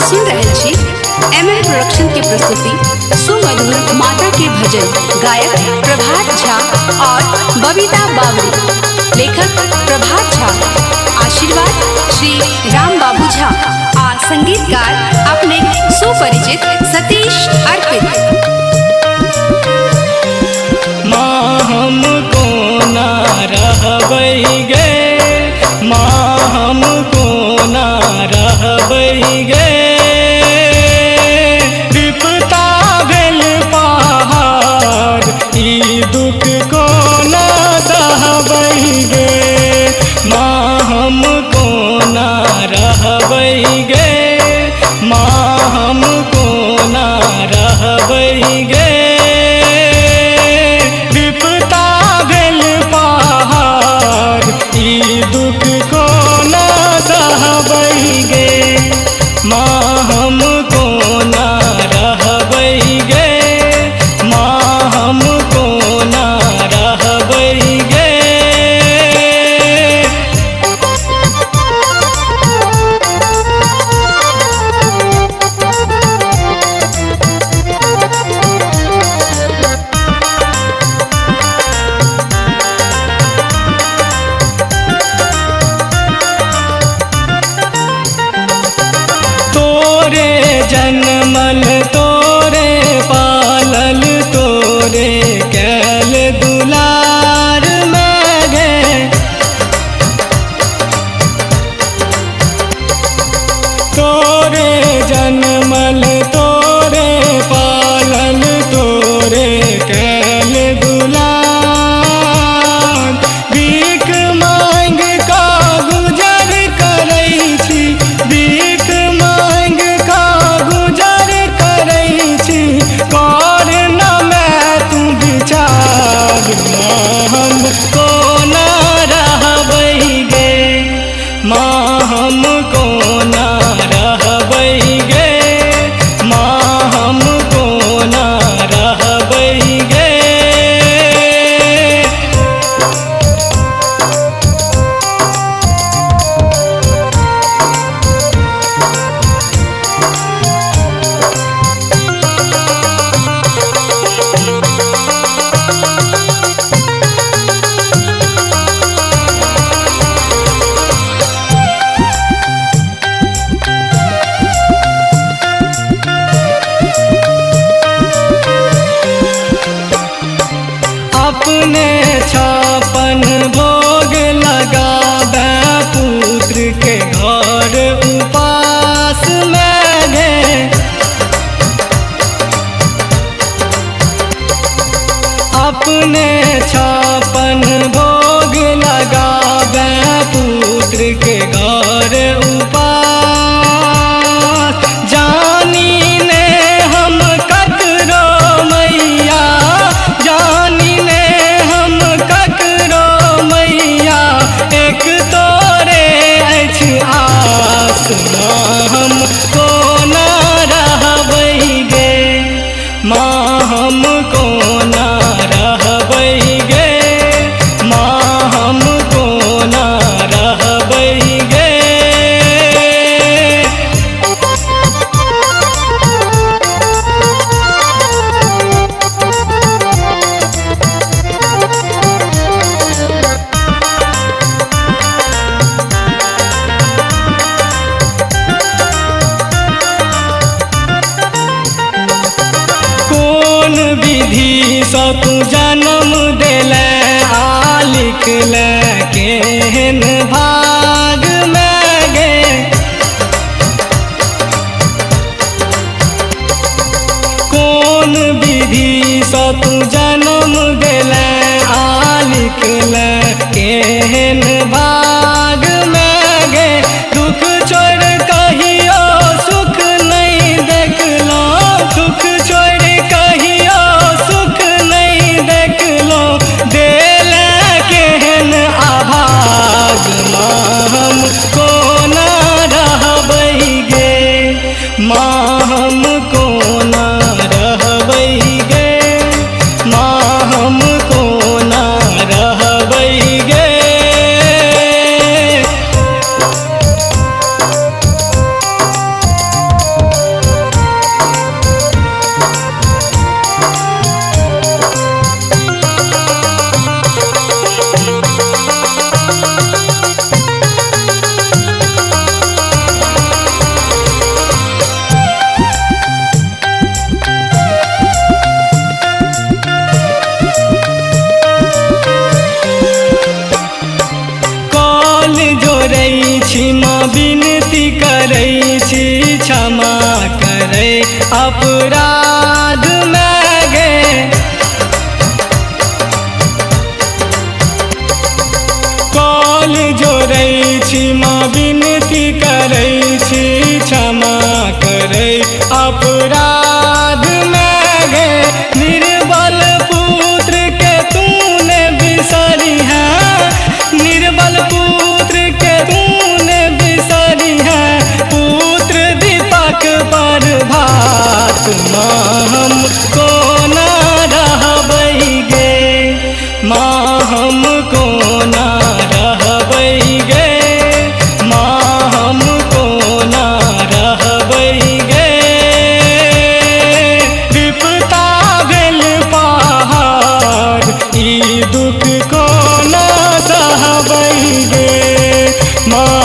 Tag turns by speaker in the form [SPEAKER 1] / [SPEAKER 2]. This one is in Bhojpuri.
[SPEAKER 1] सुन रहे छी MM प्रोडक्शन के प्रस्तुति सुमधुर माता के भजन। गायक प्रभात झा और बबीता बावरी। लेखक प्रभात झा। आशीर्वाद श्री राम बाबू झा। आ संगीतकार अपने सुपरिचित सतीश अर्पित।
[SPEAKER 2] माँ हमको ना रहबै गे, माँ हमको ना रहबै गे, विपता भेल पहाड़ ई दुख को ना सहबै गे। माँ हमको ना रहबै गे, माँ हमको ना रहबै गे, विपता भेल पहाड़ ई दुख को ना सहबै गे। माँ हमको ना रहबै गे, माँ हमको ना रहबै गे। तोरे जन्मल तोरे पालल तोरे कैल दुलार में गे। तोरे जन्मल तोरे पालल तोरे कैल दुलार, भीख मांग का गुजर करै छी, भीख मांग का गुजर करै छी, कर न मैं तू विचार। माँ हमको ना रहबै गे, माँ हमको ना रहबै गे, माँ हमको ना रहबै गे। अपने छापन भोग लगाबै पुत्र के घर उपास में गे। अपने छापन भोग लगाबै पुत्र के घर उपास, जानी ने हम ककरो मैया, जानी ने हम ककरो मैया, एक तोरे अछि आस। माँ हमको ना रहबै गे, माँ हमको ना रहबै गे, माँ हमको ना रहबै गे। कौन विधि सँ तू जन्म देले आ लिखले केहन भाग में गे। कौन विधि सँ तू जन्म देले आ लिखले केहन भाग में गे। दुख छोड़ कहियो सुख नहीं देखलौं, दुख छोड़ कहियो सुख नहीं देखलौं, देले केहन आभाग। माँ हमको ना रहबै गे, माँ हमको ना रहबै गे, माँ हमको ना रहबै गे। जोरै छी माँ विनती करै छी क्षमा करे अपराध में गे कल जोरै छी माँ विनती करै छी क्षमा करे अपराध में गे निर्बल पुत्र के तूने बिसरी है निर्बल पुत्र के तूने बिसरी है पुत्र दीपक पर भात माँ हम कोना रहबै गे माँ हम कोना रहबै गे माँ हम कोना रहबै गे विपता भेल पहाड़ ई दुख कोना सहबै गे माँ